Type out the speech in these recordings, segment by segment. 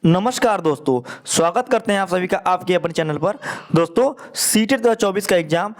नमस्कार दोस्तों, स्वागत करते हैं आप सभी का आपके अपने चैनल पर। दोस्तों, सीटेट 2024 का एग्जाम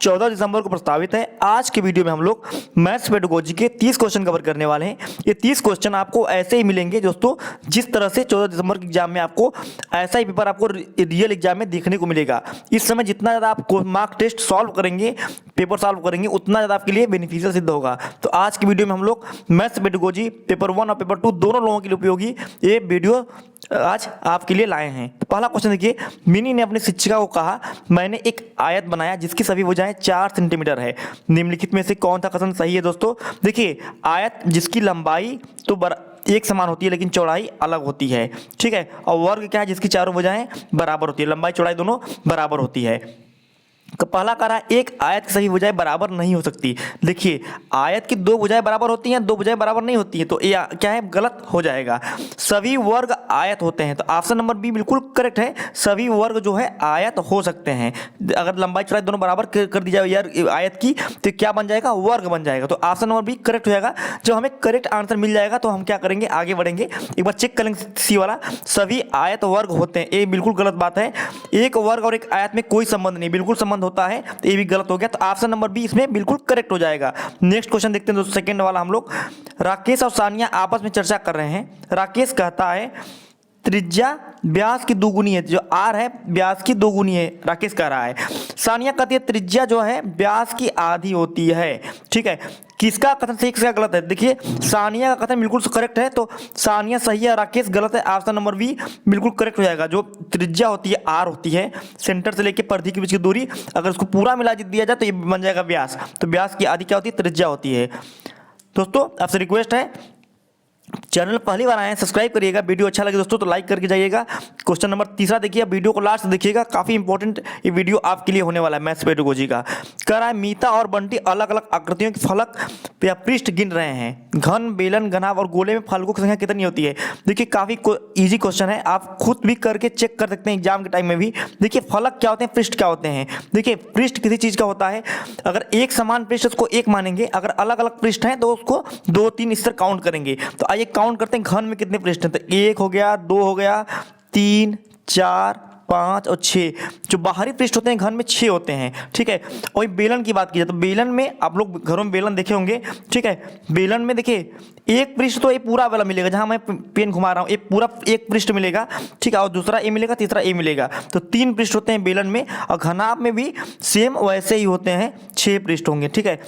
14 दिसंबर को प्रस्तावित है। आज के वीडियो में हम लोग मैथ्स पेडागोजी के 30 क्वेश्चन कवर करने वाले हैं। ये 30 क्वेश्चन आपको ऐसे ही मिलेंगे दोस्तों, जिस तरह से 14 दिसंबर के एग्जाम में आपको ऐसा ही पेपर आपको रियल एग्जाम में देखने को मिलेगा। इस समय जितना ज़्यादा आप मार्क टेस्ट सॉल्व करेंगे, पेपर सॉल्व करेंगे, उतना ज़्यादा आपके लिए बेनिफिशियल सिद्ध होगा। तो आज की वीडियो में हम लोग मैथ्स पेडागोजी पेपर 1 और पेपर 2 दोनों लोगों के लिए उपयोगी ये वीडियो आज आपके लिए लाए हैं। तो पहला क्वेश्चन देखिए, मिनी ने अपनी शिक्षिका को कहा, मैंने एक आयत बनाया जिसकी सभी भुजाएं 4 सेंटीमीटर है। निम्नलिखित में से कौन सा कथन सही है? दोस्तों देखिए, आयत जिसकी लंबाई तो एक समान होती है लेकिन चौड़ाई अलग होती है, ठीक है। और वर्ग क्या है? जिसकी चारों भुजाएं बराबर होती है, लंबाई चौड़ाई दोनों बराबर होती है। तो पहला कह रहा है एक आयत की सभी भुजाएं बराबर नहीं हो सकती। देखिए, आयत की 2 भुजाएं बराबर होती हैं, 2 भुजाएं बराबर नहीं होती है, तो ये क्या है? गलत हो जाएगा। सभी वर्ग आयत होते हैं, तो ऑप्शन नंबर बी बिल्कुल करेक्ट है। सभी वर्ग जो है आयत हो सकते हैं। अगर लंबाई चौड़ाई दोनों बराबर कर दी जाए यार आयत की, तो क्या बन जाएगा? वर्ग बन जाएगा। तो ऑप्शन नंबर बी करेक्ट हो जाएगा। जब हमें करेक्ट आंसर मिल जाएगा तो हम क्या करेंगे? आगे बढ़ेंगे। एक बार चेक करेंगे सी वाला, सभी आयत वर्ग होते हैं, ये बिल्कुल गलत बात है। एक वर्ग और एक आयत में कोई संबंध नहीं, बिल्कुल संबंध होता है, तो ये भी गलत हो गया। तो ऑप्शन नंबर बी इसमें बिल्कुल करेक्ट हो जाएगा। नेक्स्ट क्वेश्चन देखते हैं दोस्तों, सेकंड वाला हम लोग। राकेश और सानिया आपस में चर्चा कर रहे हैं। राकेश कहता है त्रिज्या व्यास की दोगुनी है, जो आर है व्यास की दोगुनी है, राकेश कह रहा है। सानिया कहती है त्रिज्या जो है व्यास की आधी होती है, ठीक है। किसका कथन सही किसका गलत है? देखिए, सानिया का कथन बिल्कुल करेक्ट है, तो सानिया सही है, राकेश गलत है। ऑप्शन नंबर बी बिल्कुल करेक्ट हो जाएगा। जो त्रिज्या होती है आर होती है, सेंटर से लेकर परिधि के बीच की दूरी, अगर उसको पूरा मिला दिया जाए तो ये बन जाएगा व्यास। तो व्यास की आधी क्या होती है? त्रिज्या होती है। दोस्तों आपसे रिक्वेस्ट है, चैनल पहली बार आए हैं सब्सक्राइब करिएगा। वीडियो अच्छा लगे दोस्तों तो लाइक करके जाइएगा। क्वेश्चन नंबर 3 देखिए, वीडियो को लास्ट देखिएगा, काफी इंपॉर्टेंट ये वीडियो आपके लिए होने वाला है मैथ्स पेडागोजी का। कह रहा है मीता और बंटी अलग अलग आकृतियों के फलक या पृष्ठ गिन रहे हैं। घन, बेलन, घनाभ और गोले में फलकों की संख्या कितनी होती है? देखिए, काफी इजी क्वेश्चन है, आप खुद भी करके चेक कर सकते हैं एग्जाम के टाइम में भी। देखिए, फलक क्या होते हैं, पृष्ठ क्या होते हैं। देखिए, पृष्ठ किसी चीज का होता है, अगर एक समान पृष्ठ उसको एक मानेंगे, अगर अलग अलग पृष्ठ हैं तो उसको 2, 3 इस तरह काउंट करेंगे। तो आइए काउंट करते हैं घन में कितने पृष्ठ हैं। तो 1 हो गया, 2 हो गया, 3, 4, 5 और 6। जो बाहरी पृष्ठ होते हैं घन में 6 होते हैं, ठीक है। और बेलन की बात की जाए तो बेलन में आप लोग घरों में बेलन देखे होंगे, ठीक है। बेलन में देखिए, एक पृष्ठ तो ये पूरा वाला मिलेगा, जहां मैं पेन घुमा रहा हूं ये पूरा एक पृष्ठ मिलेगा, ठीक है। और दूसरा ए मिलेगा, तीसरा ए मिलेगा, तो 3 पृष्ठ होते हैं बेलन में। और घनाभ में भी सेम वैसे ही होते हैं, 6 पृष्ठ होंगे, ठीक है।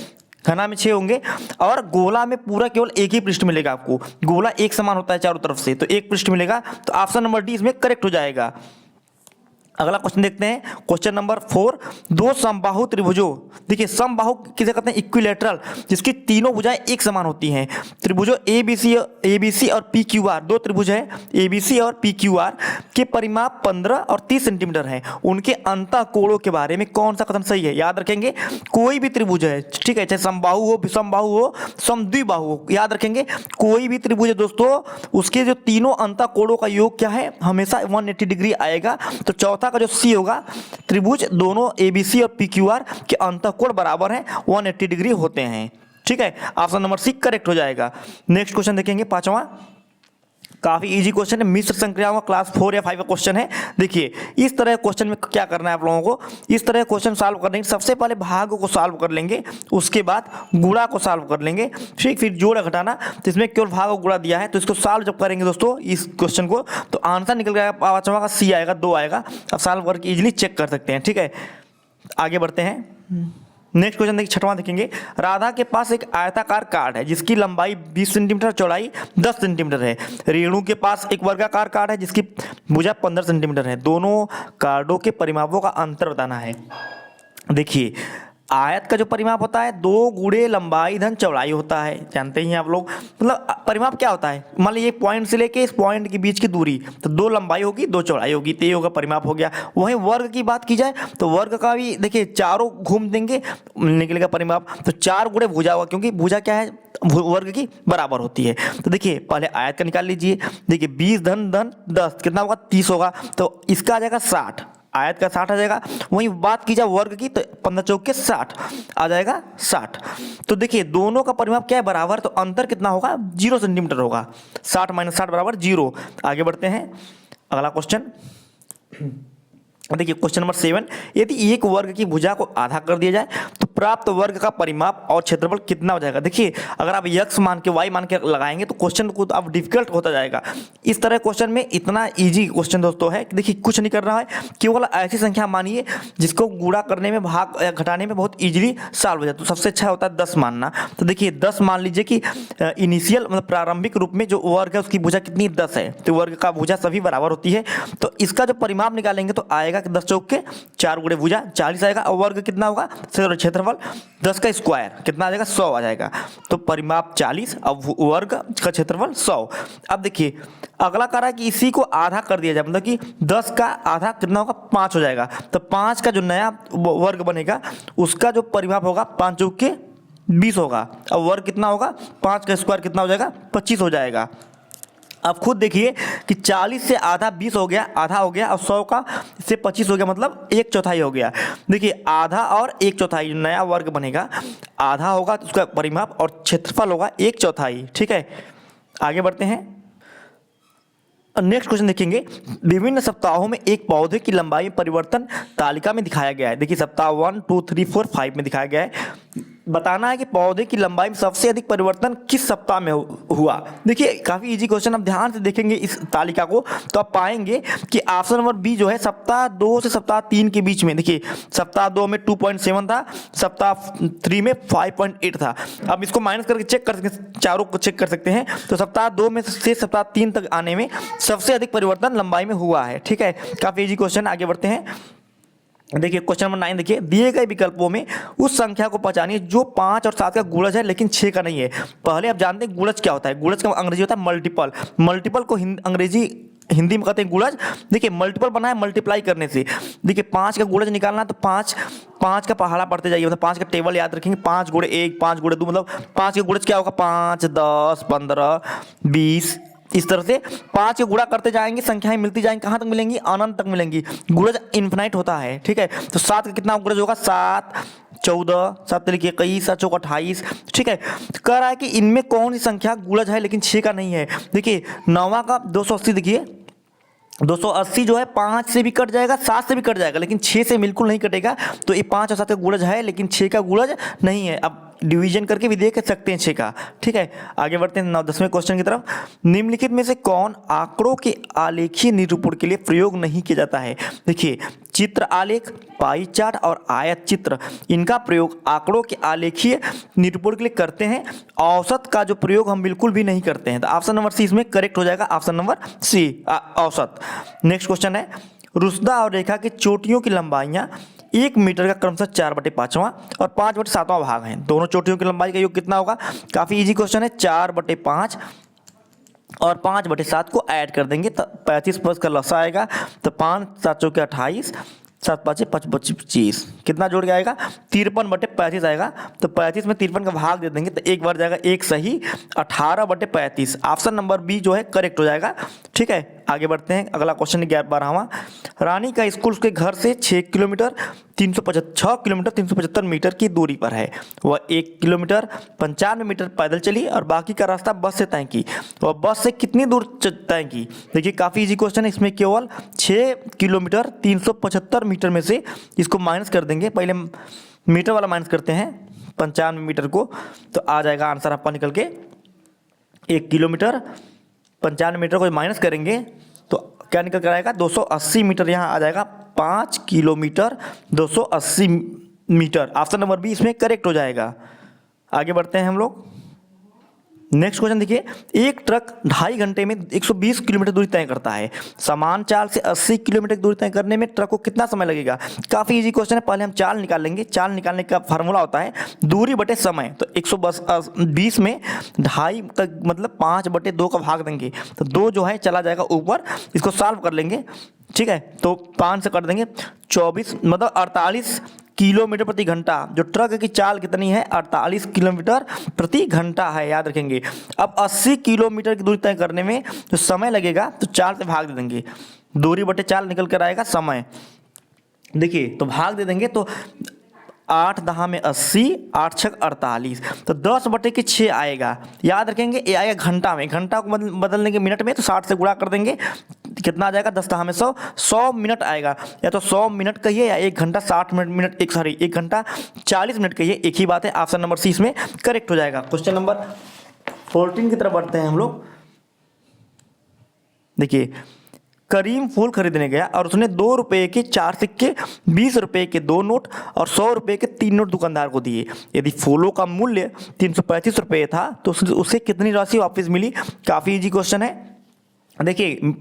घना में 6 होंगे। और गोला में पूरा केवल एक ही पृष्ठ मिलेगा आपको, गोला एक समान होता है चारों तरफ से, तो एक पृष्ठ मिलेगा। तो ऑप्शन नंबर डी इसमें करेक्ट हो जाएगा। अगला क्वेश्चन देखते हैं, क्वेश्चन नंबर 4। 2 समबाहु त्रिभुजों, देखिए समबाहु किसे कहते हैं? इक्विलेटरल, जिसकी तीनों भुजाएं एक समान होती हैं। त्रिभुजों एबीसी और पीक्यूआर, 2 त्रिभुज है एबीसी और पीक्यूआर के परिमाप 15 और 30 सेंटीमीटर है। उनके अंतःकोणों के बारे में कौन सा कथन सही है? याद रखेंगे, कोई भी त्रिभुज है, ठीक है, चाहे समबाहु हो, विषमबाहु हो, समद्विबाहु हो, याद रखेंगे कोई भी त्रिभुज है दोस्तों, उसके जो तीनों अंतःकोणों का योग क्या है? हमेशा 180 डिग्री आएगा। तो चौथा का जो सी होगा, त्रिभुज दोनों एबीसी और पीक्यूआर के अंतःकोण बराबर हैं, 180 डिग्री होते हैं, ठीक है। ऑप्शन नंबर सी करेक्ट हो जाएगा। नेक्स्ट क्वेश्चन देखेंगे, 5वां, काफी इजी क्वेश्चन है, मिश्र संक्रियाओं का क्लास 4 या 5 का क्वेश्चन है। देखिए, इस तरह क्वेश्चन में क्या करना है आप लोगों को, इस तरह क्वेश्चन सॉल्व करने के सबसे पहले भाग को सॉल्व कर लेंगे, उसके बाद गुणा को सॉल्व कर लेंगे, ठीक। फिर जोड़ घटाना, तो इसमें केवल भाग और गुणा दिया है, तो इसको सॉल्व जब करेंगे दोस्तों इस क्वेश्चन को, तो आंसर निकल जाएगा 5वां का सी आएगा, 2 आएगा। अब सॉल्व करके इजिली चेक कर सकते हैं, ठीक है। आगे बढ़ते हैं, नेक्स्ट क्वेश्चन देखिए, 6वां देखेंगे। राधा के पास एक आयताकार कार्ड है जिसकी लंबाई 20 सेंटीमीटर, चौड़ाई 10 सेंटीमीटर है। रेणु के पास एक वर्गाकार कार्ड है जिसकी भुजा 15 सेंटीमीटर है। दोनों कार्डों के परिमापों का अंतर बताना है। देखिए, आयत का जो परिमाप होता है 2 गुणे लंबाई धन चौड़ाई होता है, जानते ही हैं आप लोग। मतलब परिमाप क्या होता है? मान लीजिए पॉइंट से लेके इस पॉइंट के बीच की दूरी, तो 2 लंबाई होगी 2 चौड़ाई होगी, तो ये होगा परिमाप हो गया। वहीं वर्ग की बात की जाए तो वर्ग का भी देखिए, चारों घूम देंगे निकलेगा परिमाप, तो 4 गुणे भुजा होगा, क्योंकि भुजा क्या है? वर्ग की बराबर होती है। तो देखिए, पहले आयत का निकाल लीजिए। देखिए, 20 धन 10 कितना होगा? 30 होगा, तो इसका आ जाएगा 60। आयत का 60 आ जाएगा। वहीं बात की जाए वर्ग की तो 15 चौक के 60 आ जाएगा 60। तो देखिए दोनों का परिमाप क्या है, बराबर, तो अंतर कितना होगा, 0 सेंटीमीटर होगा। 60 - 60 बराबर 0। आगे बढ़ते हैं अगला क्वेश्चन। देखिए क्वेश्चन नंबर 7, यदि एक वर्ग की भुजा को आधा कर दिया जाए तो प्राप्त वर्ग का परिमाप और क्षेत्रफल कितना हो जाएगा। देखिए अगर आप x मान के y मान के लगाएंगे तो क्वेश्चन को अब डिफिकल्ट होता जाएगा। इस तरह क्वेश्चन में इतना इजी क्वेश्चन दोस्तों है कि देखिए कुछ नहीं कर रहा है, केवल ऐसी संख्या मानिए जिसको गुणा करने में, भाग या घटाने में बहुत ईजिली सॉल्व हो जाए। तो सबसे अच्छा होता है 10 मानना। तो देखिए 10 मान लीजिए कि इनिशियल मतलब प्रारंभिक रूप में जो वर्ग है उसकी भुजा कितनी, 10 है। तो वर्ग का भुजा सभी बराबर होती है। तो इसका जो परिमाप निकालेंगे तो आएगा कि 10 चौक के 4 गुणे भुजा 40 आएगा। और वर्ग कितना होगा, क्षेत्रफल 10 का स्क्वायर कितना आ जाएगा, 100 आ जाएगा। तो परिमाप 40 और वर्ग का क्षेत्रफल 100। अब देखिए अगला कह रहा है कि इसी को आधा कर दिया जाए, मतलब कि 10 का आधा कितना होगा, 5 हो जाएगा। तो 5 का जो नया वर्ग बनेगा उसका जो परिमाप होगा 5 चौक के 20 होगा। और वर्ग कितना होगा, 5 का स्क्वायर कितना हो जाएगा, 25 हो जाएगा। अब खुद देखिए कि 40 से आधा 20 हो गया, आधा हो गया, और 100 का से 25 हो गया, मतलब 1/4 हो गया। देखिए आधा और 1/4 नया वर्ग बनेगा, आधा होगा तो उसका परिमाप और क्षेत्रफल होगा 1/4। ठीक है, आगे बढ़ते हैं। नेक्स्ट क्वेश्चन देखेंगे, विभिन्न सप्ताहों में एक पौधे की लंबाई में परिवर्तन तालिका में दिखाया गया है। देखिए सप्ताह 1, 2, 3, 4, 5 में दिखाया गया है। बताना है कि पौधे की लंबाई में सबसे अधिक परिवर्तन किस सप्ताह में हुआ। देखिए काफी इजी क्वेश्चन, आप ध्यान से देखेंगे इस तालिका को तो आप पाएंगे कि ऑप्शन नंबर बी जो है सप्ताह 2 से सप्ताह 3 के बीच में। देखिए सप्ताह 2 में 2.7 था, सप्ताह 3 में 5.8 था। अब इसको माइनस करके चेक कर सकते, चारों को चेक कर सकते हैं। तो सप्ताह 2 में से सप्ताह 3 तक आने में सबसे अधिक परिवर्तन लंबाई में हुआ है। ठीक है, काफी इजी क्वेश्चन। आगे बढ़ते हैं। देखिए क्वेश्चन नंबर 9 देखिए, दिए गए विकल्पों में उस संख्या को पहचानिए जो 5 और 7 का गुणज है लेकिन 6 का नहीं है। पहले आप जानते हैं गुणज क्या होता है। गुणज का अंग्रेजी होता है मल्टीपल। मल्टीपल को हिंदी में कहते हैं गुणज। देखिए मल्टीपल बना है मल्टीप्लाई करने से। देखिए 5 का गुणज निकालना है तो 5 का पहाड़ा पढ़ते जाइए, मतलब 5 का टेबल याद रखेंगे। 5 गुणे 1, 5 गुणे 2, मतलब 5 के गुणज क्या होगा, 5, 10, 15, 20। इस तरह से 5 के गुणा करते जाएंगे, संख्याएं मिलती जाएंगी, कहां तक मिलेंगी, अनंत तक मिलेंगी। गुणज इन्फिनाइट होता है। ठीक है, तो 7 का कितना गुणज होगा, 7, 14, 7 लिखिए 21, 7 चौक 28। ठीक है, तो कह रहा है कि इनमें कौन सी संख्या गुणज है लेकिन 6 का नहीं है। देखिए 9वां का 280, देखिए 280 जो है 5 से भी कट जाएगा, 7 से भी कट जाएगा, लेकिन 6 से बिल्कुल नहीं कटेगा। तो ये 5 और 7 का गुणज है लेकिन 6 का गुणज नहीं है। अब डिवीजन करके भी देख सकते हैं 6 का। ठीक है, आगे बढ़ते हैं 10वें क्वेश्चन की तरफ। निम्नलिखित में से कौन आंकड़ों के आलेखीय निरूपण के लिए प्रयोग नहीं किया जाता है। देखिए चित्र आलेख, पाई चार्ट और आयत चित्र, इनका प्रयोग आंकड़ों के आलेखीय निरूपण के लिए करते हैं। औसत का जो प्रयोग हम बिल्कुल भी नहीं करते हैं। तो ऑप्शन नंबर सी इसमें करेक्ट हो जाएगा, ऑप्शन नंबर सी औसत। नेक्स्ट क्वेश्चन है, रुस्दा और रेखा की चोटियों की लंबाइयां 1 मीटर का क्रमशः 4/5वां और 5/7वां भाग हैं। दोनों चोटियों की लंबाई का योग कितना होगा। काफी इजी क्वेश्चन है। 4/5 और 5/7 को ऐड कर देंगे तो 35 प्लस का लसा आएगा। तो 5, 7 चौके 28, 7 5 25, कितना जोड़ के आएगा, 53/35 आएगा। तो 35 में 53 का भाग दे देंगे तो एक बार जाएगा, एक सही, 18/35। ऑप्शन नंबर बी जो है करेक्ट हो जाएगा। ठीक है, आगे बढ़ते हैं। अगला क्वेश्चन 12वां, रानी का स्कूल उसके घर से 6 किलोमीटर 375 मीटर की दूरी पर है। वह 1 किलोमीटर 95 मीटर पैदल चली और बाकी का रास्ता बस से तय की। वह बस से कितनी दूर तय की। देखिए काफ़ी इजी क्वेश्चन है। इसमें केवल 6 किलोमीटर 375 मीटर में से इसको माइनस कर देंगे। पहले मीटर वाला माइनस करते हैं 95 मीटर को, तो आ जाएगा आंसर आपका निकल के 1 किलोमीटर 95 मीटर को माइनस करेंगे तो क्या निकल कर आएगा, 280 मीटर। यहाँ आ जाएगा 5 kilometre 280 metre. Option number B इसमें करेक्ट हो जाएगा। आगे बढ़ते हैं हम लोग। नेक्स्ट क्वेश्चन देखिए, एक ट्रक 2.5 घंटे में 120 किलोमीटर दूरी तय करता है। समान चाल से 80 किलोमीटर दूरी तय करने में ट्रक को कितना समय लगेगा। काफ़ी इजी क्वेश्चन है। पहले हम चाल निकाल लेंगे। चाल निकालने का फार्मूला होता है दूरी बटे समय। तो 120 में 2.5 का मतलब 5/2 का भाग देंगे तो 2 जो है चला जाएगा ऊपर। इसको सॉल्व कर लेंगे। ठीक है, तो 5 से कर देंगे 24, मतलब 48 किलोमीटर प्रति घंटा। जो ट्रक की चाल कितनी है, 48 किलोमीटर प्रति घंटा है, याद रखेंगे। अब 80 किलोमीटर की दूरी तय करने में जो समय लगेगा तो 4 से भाग दे देंगे। दूरी बटे चाल निकल कर आएगा समय। देखिए तो भाग दे देंगे तो 8 दहा में 80, 8 छक 48, तो 10/6 आएगा। याद रखेंगे ये आएगा घंटा में, घंटा को बदल देंगे मिनट में, तो 60 से गुणा कर देंगे, कितना आ जाएगा 10 दहा में 100, 100 मिनट आएगा। या तो 100 मिनट कहिए या 1 घंटा 60 मिनट 1 घंटा 40 मिनट कहिए, एक ही बात है। ऑप्शन नंबर सी इसमें करेक्ट हो जाएगा। क्वेश्चन नंबर 14 की तरफ बढ़ते हैं हम लोग। देखिए करीम फूल खरीदने गया और उसने 2 रुपये के 4 सिक्के, 20 रुपये के 2 नोट और 100 रुपये के 3 नोट दुकानदार को दिए। यदि फूलों का मूल्य 335 रुपये था तो उसे कितनी राशि वापस मिली? काफ़ी इजी क्वेश्चन है। देखिए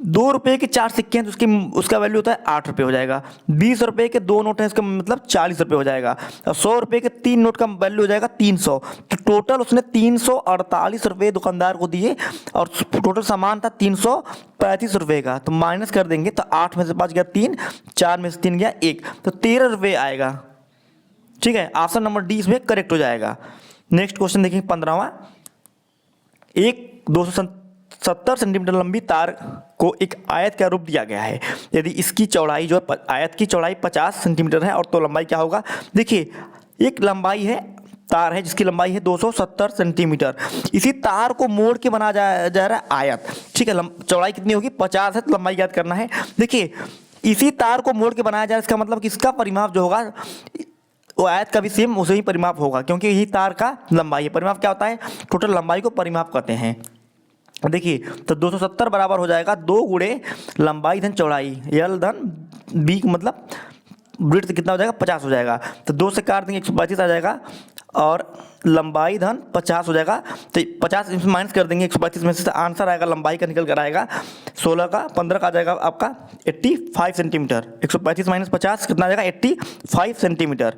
2 रुपये के 4 सिक्के हैं तो उसका वैल्यू होता है 8 रुपये हो जाएगा। 20 रुपये के 2 नोट हैं, इसका मतलब 40 रुपये हो जाएगा। और 100 रुपये के 3 नोट का वैल्यू हो जाएगा 300। तो टोटल उसने 348 रुपये दुकानदार को दिए और टोटल सामान था 335 रुपये का। तो माइनस कर देंगे तो 8 में से 5 गया 3, 4 में से 3 गया 1, तो 13 रुपये आएगा। ठीक है, ऑप्शन नंबर डी इसमें करेक्ट हो जाएगा। नेक्स्ट क्वेश्चन देखेंगे 15वां। एक 270 सेंटीमीटर लंबी तार को एक आयत का रूप दिया गया है। यदि इसकी चौड़ाई जो है, आयत की चौड़ाई 50 सेंटीमीटर है और तो लंबाई क्या होगा? देखिए एक लंबाई है, तार है जिसकी लंबाई है 270 सेंटीमीटर। इसी तार को मोड़ के बना जा रहा है आयत। ठीक है, चौड़ाई कितनी होगी? 50 है, तो लंबाई याद करना है। देखिए इसी तार को मोड़ के बनाया जा रहा है, इसका मतलब कि इसका परिमाप जो होगा वो आयत का भी सेम उसे ही परिमाप होगा, क्योंकि यही तार का लंबाई है। परिमाप क्या होता है? टोटल लंबाई को परिमाप कहते हैं। देखिए तो 270 बराबर हो जाएगा 2 गुणे लंबाई धन चौड़ाई, यल धन बी, मतलब वृत्त कितना हो जाएगा? 50 हो जाएगा। तो 2 से काट देंगे 125 आ जाएगा और लंबाई धन 50 हो जाएगा। तो 50 इसमें माइनस कर देंगे 125 में से, आंसर आएगा लंबाई का निकल कर आएगा 16 का 15 का आ जाएगा आपका 85 सेंटीमीटर। 125 माइनस 50 कितना आ जाएगा? 85 सेंटीमीटर।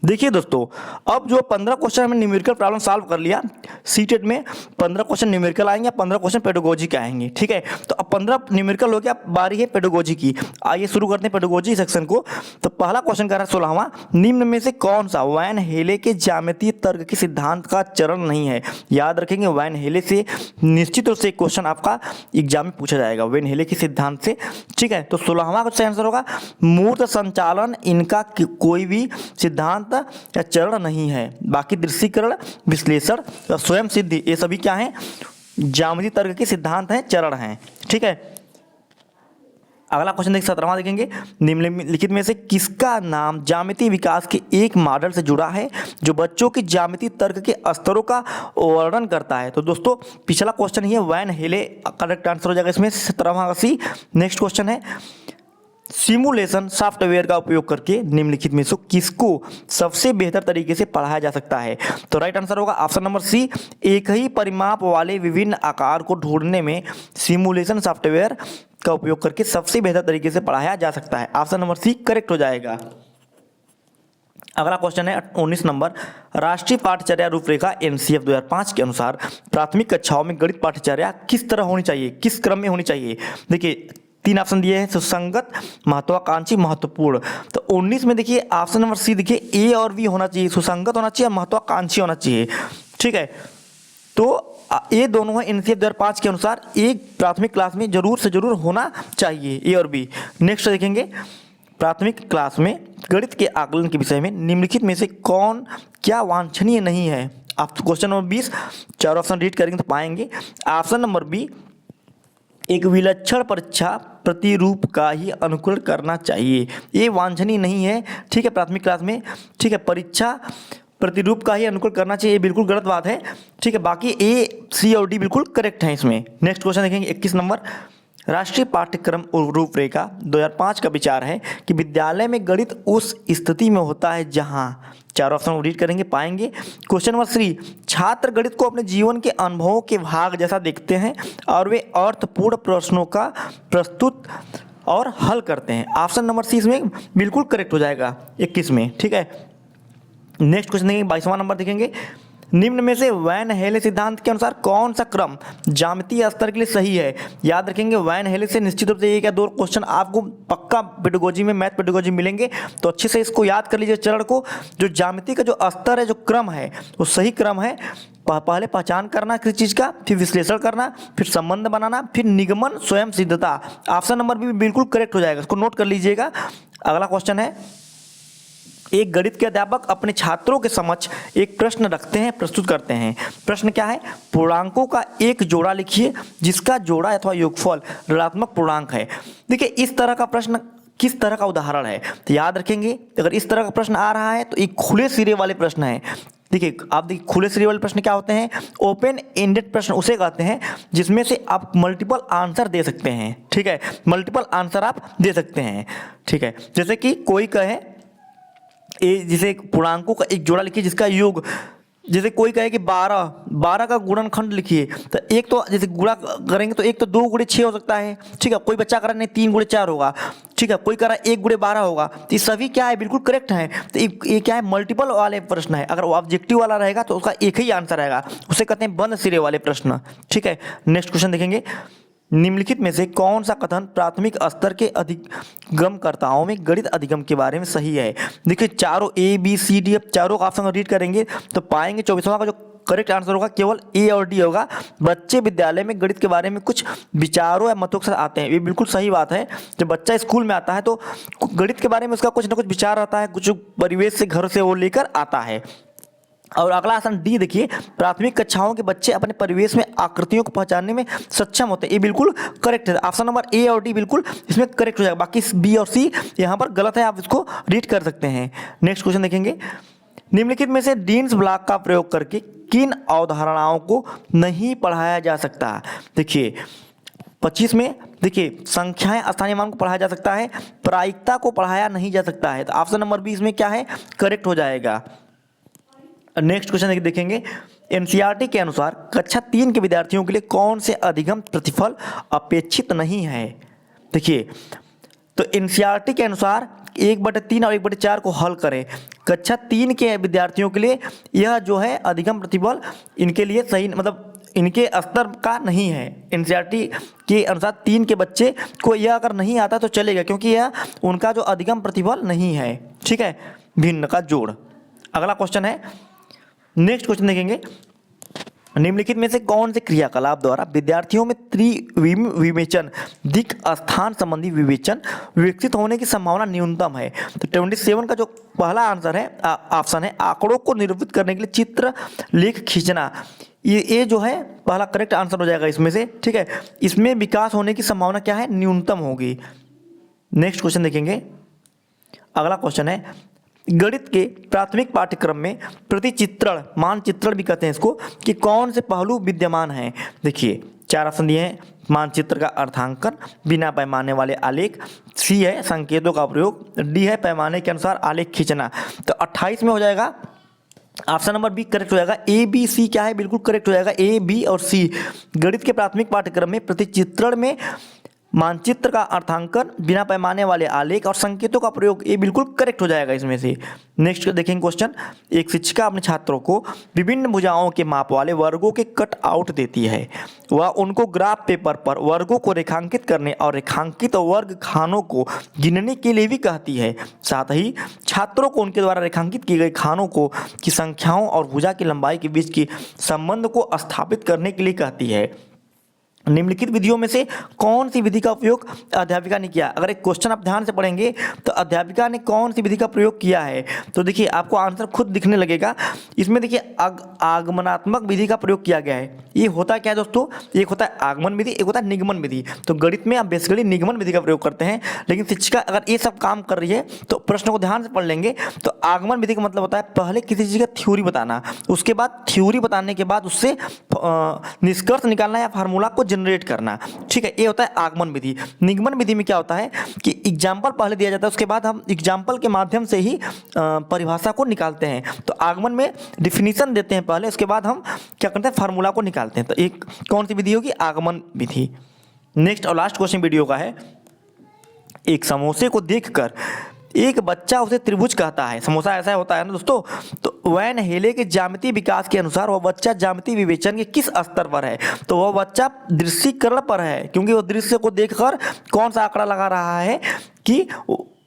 देखिए दोस्तों अब जो 15 क्वेश्चन हमने न्यूमेरिकल प्रॉब्लम सॉल्व कर लिया। सीटेट में 15 क्वेश्चन न्यूमेरिकल आएंगे, 15 क्वेश्चन पेडागोजी के आएंगे। ठीक है, तो अब 15 न्यूमेरिकल हो गया, बारी है पेडागोजी की। आइए शुरू करते हैं पेडागोजी सेक्शन को। तो पहला क्वेश्चन कर रहा है 16वां, निम्न में से कौन सा वैन हेले के ज्यामितीय तर्क के सिद्धांत का चरण नहीं है? याद रखेंगे वैन हेले से निश्चित रूप से क्वेश्चन आपका एग्जाम में पूछा जाएगा, वैन हेले के सिद्धांत से। ठीक है, तो 16वां का आंसर होगा मूर्त संचालन, इनका कोई भी सिद्धांत या चरण नहीं है। बाकी दृश्यीकरण, विश्लेषण और स्वयं सिद्धि ये सभी क्या हैं? ज्यामितीय तर्क के सिद्धांत हैं, चरण हैं। ठीक है, अगला क्वेश्चन देखिए 17वां देखेंगे, निम्नलिखित में से किसका नाम ज्यामितीय विकास के एक मॉडल से जुड़ा है जो बच्चों की ज्यामितीय तर्क के स्तरों का वर्णन करता है? तो दोस्तों पिछला क्वेश्चन ही है, वैन हेले करेक्ट आंसर हो जाएगा इसमें 17वां का सी। नेक्स्ट क्वेश्चन है सिमुलेशन सॉफ्टवेयर का उपयोग करके निम्नलिखित में से किसको सबसे बेहतर तरीके से पढ़ाया जा सकता है? तो राइट आंसर होगा ऑप्शन नंबर सी, एक ही परिमाप वाले विभिन्न आकार को ढूंढने में सिमुलेशन सॉफ्टवेयर का उपयोग करके सबसे बेहतर तरीके से पढ़ाया जा सकता है। ऑप्शन नंबर सी करेक्ट हो जाएगा। अगला क्वेश्चन है 19 नंबर, राष्ट्रीय पाठ्यचर्या रूपरेखा एनसीएफ 2005 के अनुसार प्राथमिक कक्षाओं में गणित पाठ्यचर्या किस तरह होनी चाहिए, किस क्रम में होनी चाहिए? देखिए 3 ऑप्शन दिए हैं, सुसंगत, महत्वाकांक्षी, महत्वपूर्ण। तो 19 में देखिए ऑप्शन नंबर सी देखिए ए और बी होना चाहिए, सुसंगत होना चाहिए, महत्वाकांक्षी होना चाहिए। ठीक है, तो ये दोनों है एनसीएफ 2005 के अनुसार एक प्राथमिक क्लास में जरूर से जरूर होना चाहिए, ए और बी। नेक्स्ट देखेंगे प्राथमिक क्लास में गणित के आकलन के विषय में निम्नलिखित में से कौन क्या वांछनीय नहीं है? आप क्वेश्चन नंबर 20 4 ऑप्शन रीड करेंगे तो पाएंगे। ऑप्शन नंबर बी, एक विलक्षण परीक्षा प्रतिरूप का ही अनुकूल करना चाहिए, ये वांछनीय नहीं है। ठीक है, प्राथमिक क्लास में ठीक है परीक्षा प्रतिरूप का ही अनुकूल करना चाहिए, ये बिल्कुल गलत बात है। ठीक है, बाकी ए सी और डी बिल्कुल करेक्ट हैं इसमें। नेक्स्ट क्वेश्चन देखेंगे 21 नंबर, राष्ट्रीय पाठ्यक्रम रूपरेखा 2005 का विचार है कि विद्यालय में गणित उस स्थिति में होता है जहां, 4 ऑप्शन रीड करेंगे पाएंगे। क्वेश्चन नंबर 3, छात्र गणित को अपने जीवन के अनुभवों के भाग जैसा देखते हैं और वे अर्थपूर्ण प्रश्नों का प्रस्तुत और हल करते हैं। ऑप्शन नंबर सी इसमें बिल्कुल करेक्ट हो जाएगा 21 में। ठीक है, नेक्स्ट क्वेश्चन देखेंगे 22वां नंबर देखेंगे, निम्न में से वैन हेले सिद्धांत के अनुसार कौन सा क्रम ज्यामितीय स्तर के लिए सही है? याद रखेंगे वैन हेले से निश्चित रूप से ये क्या 2 क्वेश्चन आपको पक्का पेडागोजी में, मैथ पेडागोजी मिलेंगे, तो अच्छे से इसको याद कर लीजिए चरण को। जो ज्यामिति का जो स्तर है, जो क्रम है वो सही क्रम है पहले पहचान करना किसी चीज़ का, फिर विश्लेषण करना, फिर संबंध बनाना, फिर निगमन स्वयं सिद्धता। ऑप्शन नंबर भी बिल्कुल करेक्ट हो जाएगा, इसको नोट कर लीजिएगा। अगला क्वेश्चन है, एक गणित के अध्यापक अपने छात्रों के समक्ष एक प्रश्न रखते हैं, प्रस्तुत करते हैं। प्रश्न क्या है? पूर्णांकों का एक जोड़ा लिखिए जिसका जोड़ा अथवा योगफल ऋणात्मक पूर्णांक है। देखिए इस तरह का प्रश्न किस तरह का उदाहरण है, तो याद रखेंगे अगर इस तरह का प्रश्न आ रहा है तो एक खुले सिरे वाले प्रश्न है। देखिए आप देखिए खुले सिरे वाले प्रश्न क्या होते हैं? ओपन एंडेड प्रश्न उसे कहते हैं जिसमें से आप मल्टीपल आंसर दे सकते हैं। ठीक है, मल्टीपल आंसर आप दे सकते हैं। ठीक है, जैसे कि कोई कहे जिसे पूर्णांकों का एक जोड़ा लिखिए जिसका योग, जैसे कोई कहे कि 12 का गुणनखंड लिखिए, तो एक तो जैसे गुणा करेंगे तो एक तो 2 गुणे 6 हो सकता है। ठीक है, कोई बच्चा कह रहा नहीं 3 गुणे 4 होगा। ठीक है, कोई कह रहा है 1 गुणे 12 होगा। तो ये सभी क्या है? बिल्कुल करेक्ट है। तो ये क्या है? मल्टीपल वाले प्रश्न है। अगर ऑब्जेक्टिव वाला रहेगा तो उसका एक ही आंसर आएगा, उसे कहते हैं बंद सिरे वाले प्रश्न। ठीक है, नेक्स्ट क्वेश्चन देखेंगे, निम्नलिखित में से कौन सा कथन प्राथमिक स्तर के अधिगमकर्ताओं में गणित अधिगम के बारे में सही है? देखिए चारों ए बी सी डी, अब चारों का ऑप्शन रीड करेंगे तो पाएंगे 24वां का जो करेक्ट आंसर होगा केवल ए और डी होगा। बच्चे विद्यालय में गणित के बारे में कुछ विचारों या मतों के साथ आते हैं, ये बिल्कुल सही बात है। जब बच्चा स्कूल में आता है तो गणित के बारे में उसका कुछ ना कुछ विचार आता है, कुछ परिवेश से घर से वो लेकर आता है। और अगला आसन डी देखिए, प्राथमिक कक्षाओं के बच्चे अपने परिवेश में आकृतियों को पहचानने में सक्षम होते हैं, ये बिल्कुल करेक्ट है। ऑप्शन नंबर ए और डी बिल्कुल इसमें करेक्ट हो जाएगा, बाकी बी और सी यहाँ पर गलत है, आप इसको रीड कर सकते हैं। नेक्स्ट क्वेश्चन देखेंगे, निम्नलिखित में से डीन्स ब्लॉक का प्रयोग करके किन अवधारणाओं को नहीं पढ़ाया जा सकता? देखिए 25 में देखिए संख्याएं स्थानीय मान को पढ़ाया जा सकता है, प्रायिकता को पढ़ाया नहीं जा सकता है। तो ऑप्शन नंबर बी इसमें क्या है? करेक्ट हो जाएगा। नेक्स्ट क्वेश्चन देखेंगे, एनसीईआरटी के अनुसार कक्षा 3 के विद्यार्थियों के लिए कौन से अधिगम प्रतिफल अपेक्षित नहीं है? देखिए तो एनसीईआरटी के अनुसार 1/3 और 1/4 को हल करें। कक्षा 3 के विद्यार्थियों के लिए यह जो है अधिगम प्रतिफल इनके लिए सही, मतलब इनके स्तर का नहीं है। एनसीईआरटी के अनुसार 3 के बच्चे को यह अगर नहीं आता तो चलेगा, क्योंकि यह उनका जो अधिगम प्रतिफल नहीं है। ठीक है, भिन्न का जोड़। अगला क्वेश्चन है, नेक्स्ट क्वेश्चन देखेंगे, निम्नलिखित में से कौन से क्रियाकलाप द्वारा विद्यार्थियों में त्रिविवेचन दिक् स्थान संबंधी विवेचन विकसित होने की संभावना न्यूनतम है? तो 27 का जो पहला आंसर है ऑप्शन है आंकड़ों को निरूपित करने के लिए चित्र लेख खींचना। ये जो है पहला करेक्ट आंसर हो जाएगा इसमें से। ठीक है, इसमें विकास होने की संभावना क्या है? न्यूनतम होगी। नेक्स्ट क्वेश्चन देखेंगे, अगला क्वेश्चन है, गणित के प्राथमिक पाठ्यक्रम में प्रतिचित्रण, मानचित्रण भी कहते हैं इसको, कि कौन से पहलू विद्यमान हैं? देखिए 4 ऑप्शन दिए हैं, मानचित्र का अर्थांकन, बिना पैमाने वाले आलेख, सी है संकेतों का प्रयोग, डी है पैमाने के अनुसार आलेख खींचना। तो 28 में हो जाएगा ऑप्शन नंबर बी करेक्ट हो जाएगा। ए बी सी क्या है? बिल्कुल करेक्ट हो जाएगा, ए बी और सी। गणित के प्राथमिक पाठ्यक्रम में प्रतिचित्रण में मानचित्र का अर्थांकन, बिना पैमाने वाले आलेख और संकेतों का प्रयोग, ये बिल्कुल करेक्ट हो जाएगा इसमें से। नेक्स्ट देखेंगे क्वेश्चन, एक शिक्षिका अपने छात्रों को विभिन्न भुजाओं के माप वाले वर्गों के कट आउट देती है। वह उनको ग्राफ पेपर पर वर्गों को रेखांकित करने और रेखांकित वर्ग खानों को गिनने के लिए भी कहती है। साथ ही छात्रों को उनके द्वारा रेखांकित किए गए खानों को की संख्याओं और भुजा की लंबाई के बीच की संबंध को स्थापित करने के लिए कहती है। निम्नलिखित विधियों में से कौन सी विधि का उपयोग अध्यापिका ने किया? अगर एक क्वेश्चन आप ध्यान से पढ़ेंगे तो अध्यापिका ने कौन सी विधि का प्रयोग किया है, तो देखिए आपको आंसर खुद दिखने लगेगा। इसमें देखिए आगमनात्मक विधि का प्रयोग किया गया है। ये होता क्या है दोस्तों? एक होता है आगमन विधि, एक होता है निगमन विधि। तो गणित में आप बेसिकली निगमन विधि का प्रयोग करते हैं, लेकिन शिक्षिका अगर ये सब काम कर रही है तो प्रश्न को ध्यान से पढ़ लेंगे। तो आगमन विधि का मतलब होता है पहले किसी चीज़ का थ्योरी बताना, उसके बाद थ्योरी बताने के बाद उससे निष्कर्ष निकालना या फार्मूला को जनरेट करना। ठीक है, ये होता है आगमन विधि। निगमन विधि में क्या होता है कि एग्जाम्पल पहले दिया जाता है, उसके बाद हम एग्जाम्पल के माध्यम से ही परिभाषा को निकालते हैं। तो आगमन में डिफिनीशन देते हैं पहले, उसके बाद हम क्या करते हैं? फार्मूला को निकालते हैं। तो एक कौन सी विधि होगी? आगमन विधि। नेक्स्ट और लास्ट क्वेश्चन वीडियो का है, एक समोसे को देखकर एक बच्चा उसे त्रिभुज कहता है। समोसा ऐसा होता है ना दोस्तों। तो वैन हेले के ज्यामितीय विकास के अनुसार वह बच्चा ज्यामितीय विवेचन के किस स्तर पर है? तो वह बच्चा दृश्यीकरण पर है, क्योंकि वो दृश्य को देखकर कौन सा आंकड़ा लगा रहा है कि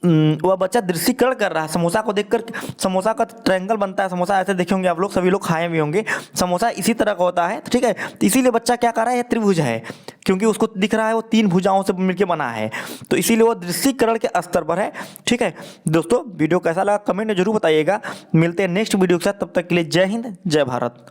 वह बच्चा दृश्यकरण कर रहा है समोसा को देखकर। समोसा का ट्रायंगल बनता है, समोसा ऐसे देखे होंगे आप लोग, सभी लोग खाए भी होंगे। समोसा इसी तरह का होता है, ठीक है। तो इसीलिए बच्चा क्या कर रहा है, यह त्रिभुज है, क्योंकि उसको दिख रहा है वो 3 भुजाओं से मिलकर बना है, तो इसीलिए वो दृश्यकरण के स्तर पर है, ठीक है। दोस्तों वीडियो कैसा लगा कमेंट में जरूर बताइएगा। मिलते हैं नेक्स्ट वीडियो के साथ, तब तक के लिए जय हिंद जय भारत।